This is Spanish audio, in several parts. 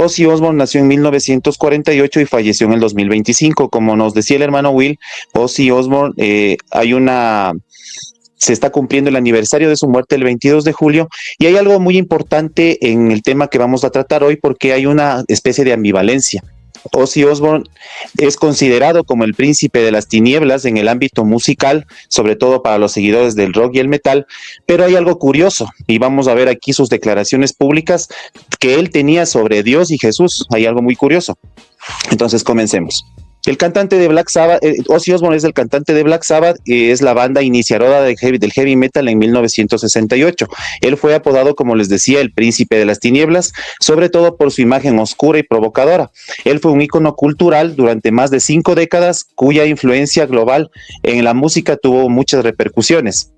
Ozzy Osbourne nació en 1948 y falleció en el 2025. Como nos decía el hermano Will, Ozzy Osbourne, se está cumpliendo el aniversario de su muerte el 22 de julio y hay algo muy importante en el tema que vamos a tratar hoy porque hay una especie de ambivalencia. Ozzy Osbourne es considerado como el príncipe de las tinieblas en el ámbito musical, sobre todo para los seguidores del rock y el metal, pero hay algo curioso y vamos a ver aquí sus declaraciones públicas que él tenía sobre Dios y Jesús. Hay algo muy curioso. Entonces comencemos. El cantante de Black Sabbath, Ozzy Osbourne es el cantante de Black Sabbath, es la banda iniciadora del heavy metal en 1968. Él fue apodado, como les decía, el príncipe de las tinieblas, sobre todo por su imagen oscura y provocadora. Él fue un ícono cultural durante más de 5 décadas, cuya influencia global en la música tuvo muchas repercusiones.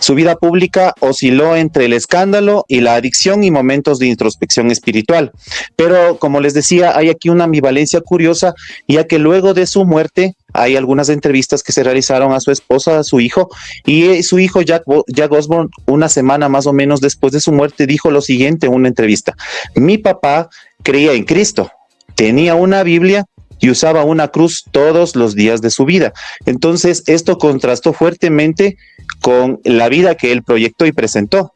Su vida pública osciló entre el escándalo y la adicción y momentos de introspección espiritual. Pero, como les decía, hay aquí una ambivalencia curiosa, ya que luego de su muerte hay algunas entrevistas que se realizaron a su esposa, a su hijo, y su hijo Jack Osbourne, una semana más o menos después de su muerte, dijo lo siguiente en una entrevista: mi papá creía en Cristo, tenía una Biblia y usaba una cruz todos los días de su vida. Entonces, esto contrastó fuertemente con la vida que él proyectó y presentó.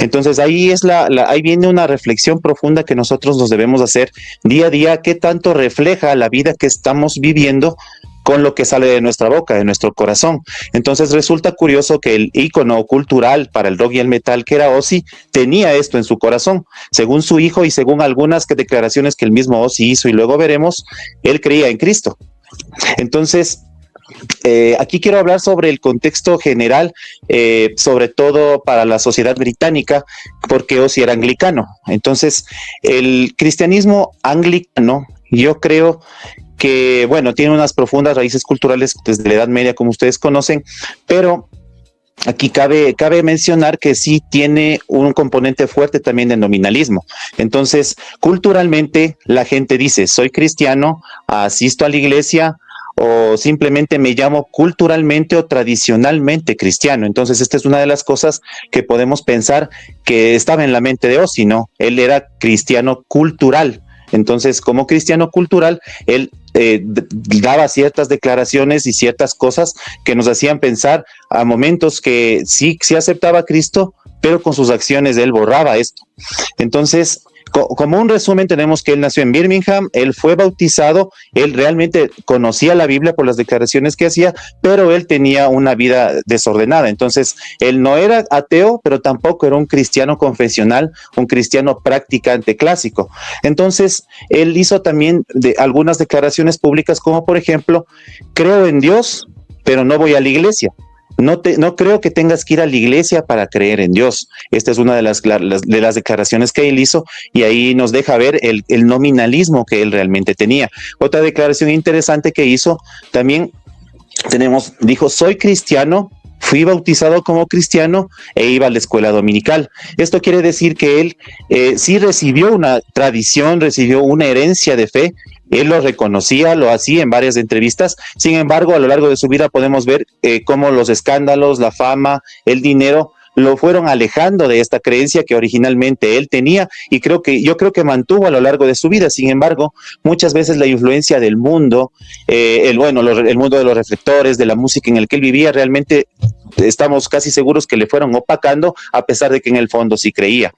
Entonces, ahí viene una reflexión profunda que nosotros nos debemos hacer día a día, qué tanto refleja la vida que estamos viviendo con lo que sale de nuestra boca, de nuestro corazón. Entonces resulta curioso que el ícono cultural para el rock y el metal, que era Ozzy, tenía esto en su corazón. Según su hijo y según algunas declaraciones que el mismo Ozzy hizo y luego veremos, él creía en Cristo. Entonces, aquí quiero hablar sobre el contexto general, sobre todo para la sociedad británica, porque Ozzy era anglicano. Entonces, el cristianismo anglicano, yo creo que, bueno, tiene unas profundas raíces culturales desde la Edad Media, como ustedes conocen, pero aquí cabe mencionar que sí tiene un componente fuerte también de nominalismo. Entonces, culturalmente, la gente dice, soy cristiano, asisto a la iglesia, o simplemente me llamo culturalmente o tradicionalmente cristiano. Entonces, esta es una de las cosas que podemos pensar que estaba en la mente de Ozzy, ¿no? Él era cristiano cultural. Entonces, como cristiano cultural, él daba ciertas declaraciones y ciertas cosas que nos hacían pensar a momentos que sí aceptaba a Cristo, pero con sus acciones él borraba esto. Entonces, como un resumen, tenemos que él nació en Birmingham, él fue bautizado, él realmente conocía la Biblia por las declaraciones que hacía, pero él tenía una vida desordenada. Entonces, él no era ateo, pero tampoco era un cristiano confesional, un cristiano practicante clásico. Entonces, él hizo también algunas declaraciones públicas, como por ejemplo, creo en Dios, pero no voy a la iglesia. No creo que tengas que ir a la iglesia para creer en Dios. Esta es una de las declaraciones que él hizo y ahí nos deja ver el nominalismo que él realmente tenía. Otra declaración interesante que hizo también dijo, soy cristiano, fui bautizado como cristiano e iba a la escuela dominical. Esto quiere decir que él sí recibió una tradición, recibió una herencia de fe. Él lo reconocía, lo hacía en varias entrevistas. Sin embargo, a lo largo de su vida podemos ver cómo los escándalos, la fama, el dinero lo fueron alejando de esta creencia que originalmente él tenía y yo creo que mantuvo a lo largo de su vida. Sin embargo, muchas veces la influencia del mundo, el mundo de los reflectores, de la música en el que él vivía, realmente estamos casi seguros que le fueron opacando, a pesar de que en el fondo sí creía.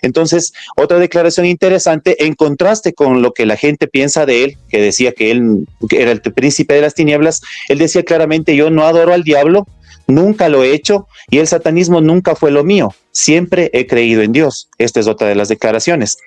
Entonces, otra declaración interesante, en contraste con lo que la gente piensa de él, que decía que él era el príncipe de las tinieblas, él decía claramente, yo no adoro al diablo, nunca lo he hecho y el satanismo nunca fue lo mío, siempre he creído en Dios. Esta es otra de las declaraciones.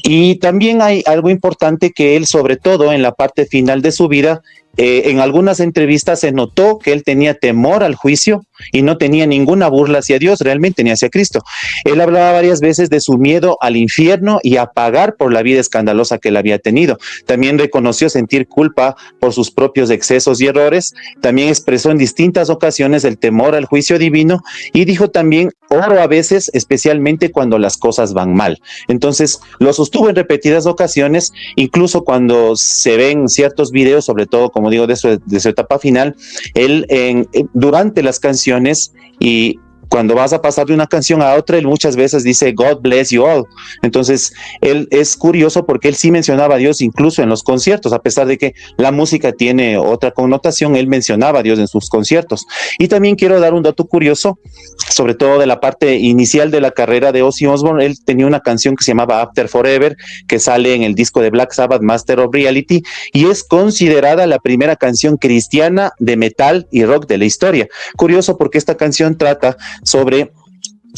Y también hay algo importante que él, sobre todo en la parte final de su vida, en algunas entrevistas se notó que él tenía temor al juicio y no tenía ninguna burla hacia Dios, realmente ni hacia Cristo. Él hablaba varias veces de su miedo al infierno y a pagar por la vida escandalosa que él había tenido. También reconoció sentir culpa por sus propios excesos y errores. También expresó en distintas ocasiones el temor al juicio divino y dijo también, oro a veces, especialmente cuando las cosas van mal. Entonces, lo sostuvo en repetidas ocasiones, incluso cuando se ven ciertos videos, sobre todo, como digo, de su etapa final, él durante las canciones y cuando vas a pasar de una canción a otra, él muchas veces dice God bless you all. Entonces, él es curioso porque él sí mencionaba a Dios incluso en los conciertos, a pesar de que la música tiene otra connotación, él mencionaba a Dios en sus conciertos. Y también quiero dar un dato curioso, sobre todo de la parte inicial de la carrera de Ozzy Osbourne. Él tenía una canción que se llamaba After Forever, que sale en el disco de Black Sabbath, Master of Reality, y es considerada la primera canción cristiana de metal y rock de la historia. Curioso porque esta canción trata sobre,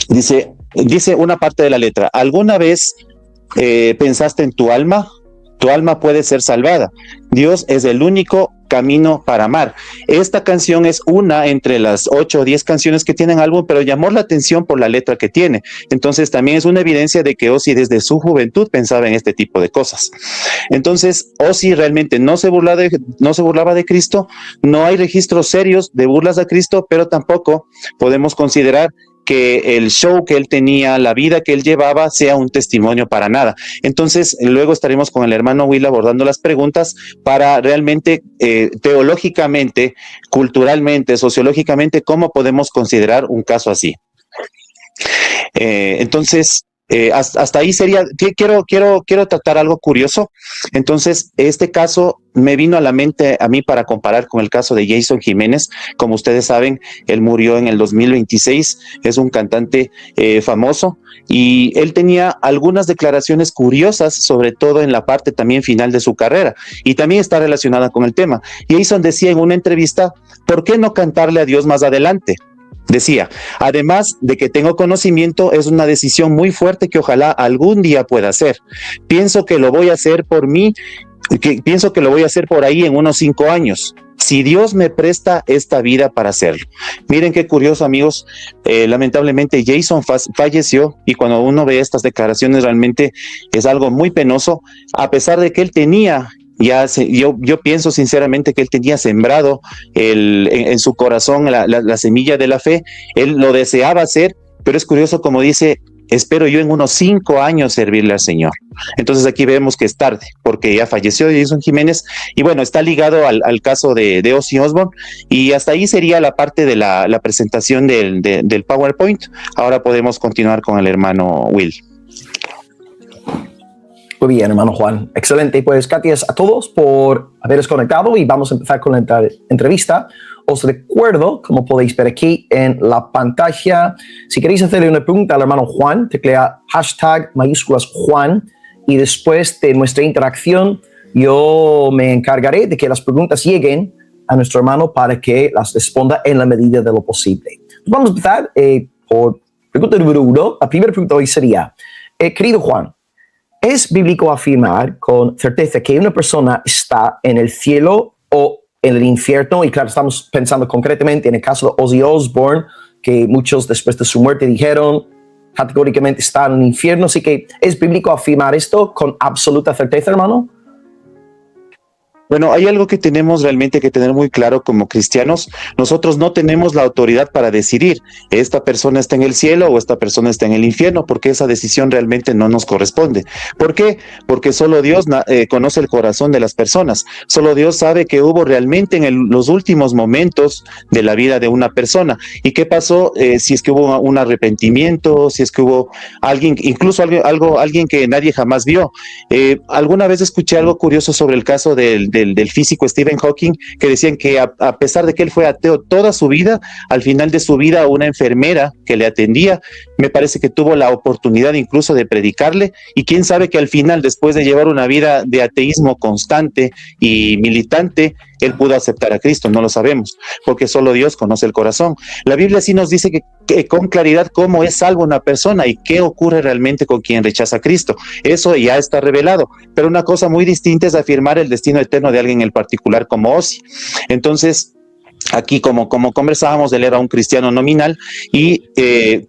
dice una parte de la letra: ¿alguna vez pensaste en tu alma? Tu alma puede ser salvada. Dios es el único camino para amar. Esta canción es una entre las 8 o 10 canciones que tienen álbum, pero llamó la atención por la letra que tiene. Entonces también es una evidencia de que Ozzy desde su juventud pensaba en este tipo de cosas. Entonces Ozzy realmente no se burlaba de Cristo, no hay registros serios de burlas a Cristo, pero tampoco podemos considerar que el show que él tenía, la vida que él llevaba, sea un testimonio para nada. Entonces, luego estaremos con el hermano Will abordando las preguntas para realmente, teológicamente, culturalmente, sociológicamente, cómo podemos considerar un caso así. Entonces, hasta ahí sería, quiero tratar algo curioso. Entonces, este caso me vino a la mente a mí para comparar con el caso de Jason Jiménez. Como ustedes saben, él murió en el 2026, es un cantante famoso, y él tenía algunas declaraciones curiosas, sobre todo en la parte también final de su carrera, y también está relacionada con el tema. Jason decía en una entrevista: ¿por qué no cantarle a Dios más adelante? Decía: además de que tengo conocimiento, es una decisión muy fuerte que ojalá algún día pueda hacer. Pienso que lo voy a hacer por mí, pienso que lo voy a hacer por ahí en unos 5 años, si Dios me presta esta vida para hacerlo. Miren qué curioso, amigos. Lamentablemente Jason falleció, y cuando uno ve estas declaraciones realmente es algo muy penoso, a pesar de que él tenía... yo pienso sinceramente que él tenía sembrado en su corazón la semilla de la fe. Él lo deseaba hacer, pero es curioso como dice: espero yo en unos 5 años servirle al Señor. Entonces aquí vemos que es tarde, porque ya falleció Jason Jiménez, y bueno, está ligado al caso de Ozzy Osbourne, y hasta ahí sería la parte de la presentación del PowerPoint. Ahora podemos continuar con el hermano Will. Muy bien, hermano Juan. Excelente. Pues gracias a todos por haberos conectado, y vamos a empezar con la entrevista. Os recuerdo, como podéis ver aquí en la pantalla, si queréis hacerle una pregunta al hermano Juan, teclea #Juan, y después de nuestra interacción yo me encargaré de que las preguntas lleguen a nuestro hermano para que las responda en la medida de lo posible. Vamos a empezar por pregunta número 1. La primera pregunta hoy sería: querido Juan, ¿es bíblico afirmar con certeza que una persona está en el cielo o en el infierno? Y claro, estamos pensando concretamente en el caso de Ozzy Osbourne, que muchos después de su muerte dijeron categóricamente está en el infierno. Así que, ¿es bíblico afirmar esto con absoluta certeza, hermano? Bueno, hay algo que tenemos realmente que tener muy claro como cristianos. Nosotros no tenemos la autoridad para decidir: esta persona está en el cielo o esta persona está en el infierno, porque esa decisión realmente no nos corresponde. ¿Por qué? Porque solo Dios conoce el corazón de las personas. Solo Dios sabe qué hubo realmente en los últimos momentos de la vida de una persona. ¿Y qué pasó? Si es que hubo un arrepentimiento, si es que hubo alguien, incluso alguien que nadie jamás vio. Alguna vez escuché algo curioso sobre el caso del físico Stephen Hawking, que decían que a pesar de que él fue ateo toda su vida, al final de su vida una enfermera que le atendía, me parece que tuvo la oportunidad incluso de predicarle, y quién sabe que al final, después de llevar una vida de ateísmo constante y militante, él pudo aceptar a Cristo. No lo sabemos, porque solo Dios conoce el corazón. La Biblia sí nos dice que con claridad cómo es salvo una persona y qué ocurre realmente con quien rechaza a Cristo. Eso ya está revelado, pero una cosa muy distinta es afirmar el destino eterno de alguien en particular como Ozzy. Entonces, aquí como conversábamos, él era un cristiano nominal, y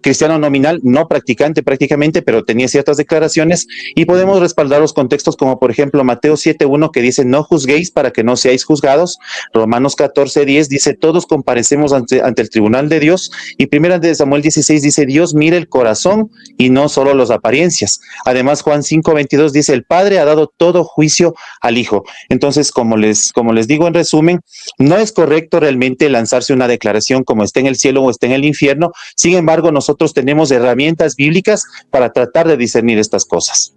cristiano nominal, no practicante prácticamente, pero tenía ciertas declaraciones, y podemos respaldar los contextos como por ejemplo Mateo 7:1, que dice: no juzguéis para que no seáis juzgados. Romanos 14:10 dice: todos comparecemos ante el tribunal de Dios. Y primera de Samuel 16 dice: Dios mira el corazón y no solo las apariencias. Además Juan 5:22 dice: el Padre ha dado todo juicio al Hijo. Entonces, como les digo en resumen, no es correcto realmente realmente lanzarse una declaración como está en el cielo o está en el infierno. Sin embargo, nosotros tenemos herramientas bíblicas para tratar de discernir estas cosas.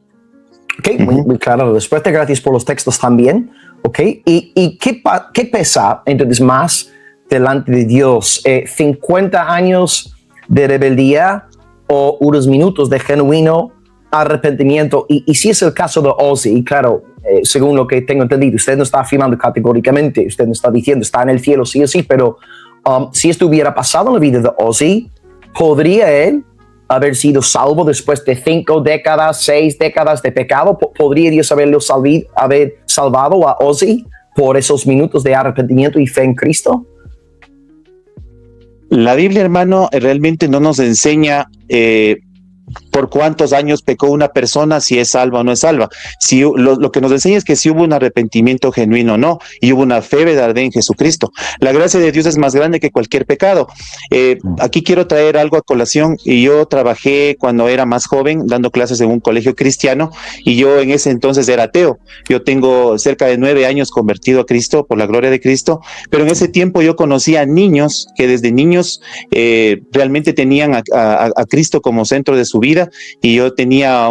Ok, muy claro. Después te gracias por los textos también. Ok, ¿y qué pesa entonces más delante de Dios? ¿50 años de rebeldía o unos minutos de genuino arrepentimiento? Y si es el caso de Ozzy, claro, según lo que tengo entendido, usted no está afirmando categóricamente, usted no está diciendo está en el cielo sí o sí, pero si esto hubiera pasado en la vida de Ozzy, ¿podría él haber sido salvo después de 5 décadas, 6 décadas de pecado? ¿Podría Dios haber salvado a Ozzy por esos minutos de arrepentimiento y fe en Cristo? La Biblia, hermano, realmente no nos enseña por cuántos años pecó una persona, si es salva o no es salva. Si lo que nos enseña es que si hubo un arrepentimiento genuino o no, y hubo una fe verdadera en Jesucristo. La gracia de Dios es más grande que cualquier pecado. Aquí quiero traer algo a colación, y yo trabajé cuando era más joven dando clases en un colegio cristiano, y yo en ese entonces era ateo. Yo tengo cerca de 9 años convertido a Cristo por la gloria de Cristo, pero en ese tiempo yo conocía a niños que desde niños realmente tenían a Cristo como centro de su vida, y yo tenía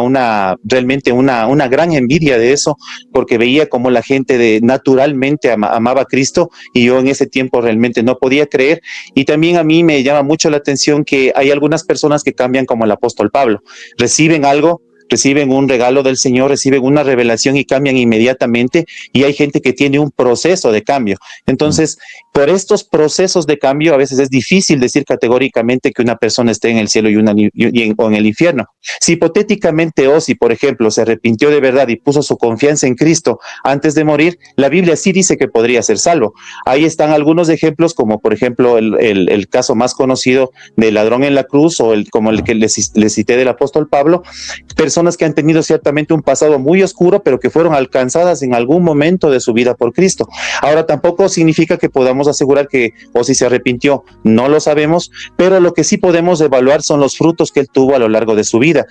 realmente una gran envidia de eso, porque veía cómo la gente naturalmente amaba a Cristo, y yo en ese tiempo realmente no podía creer. Y también a mí me llama mucho la atención que hay algunas personas que cambian como el apóstol Pablo, reciben algo, reciben un regalo del Señor, reciben una revelación y cambian inmediatamente, y hay gente que tiene un proceso de cambio. Entonces, por estos procesos de cambio, a veces es difícil decir categóricamente que una persona esté en el cielo o en el infierno. Si hipotéticamente Ozzy, por ejemplo, se arrepintió de verdad y puso su confianza en Cristo antes de morir, la Biblia sí dice que podría ser salvo. Ahí están algunos ejemplos, como por ejemplo el caso más conocido del ladrón en la cruz, o como el que les cité del apóstol Pablo, personas que han tenido ciertamente un pasado muy oscuro, pero que fueron alcanzadas en algún momento de su vida por Cristo. Ahora, tampoco significa que podamos asegurar que Ozzy se arrepintió, no lo sabemos, pero lo que sí podemos evaluar son los frutos que él tuvo a lo largo de su vida.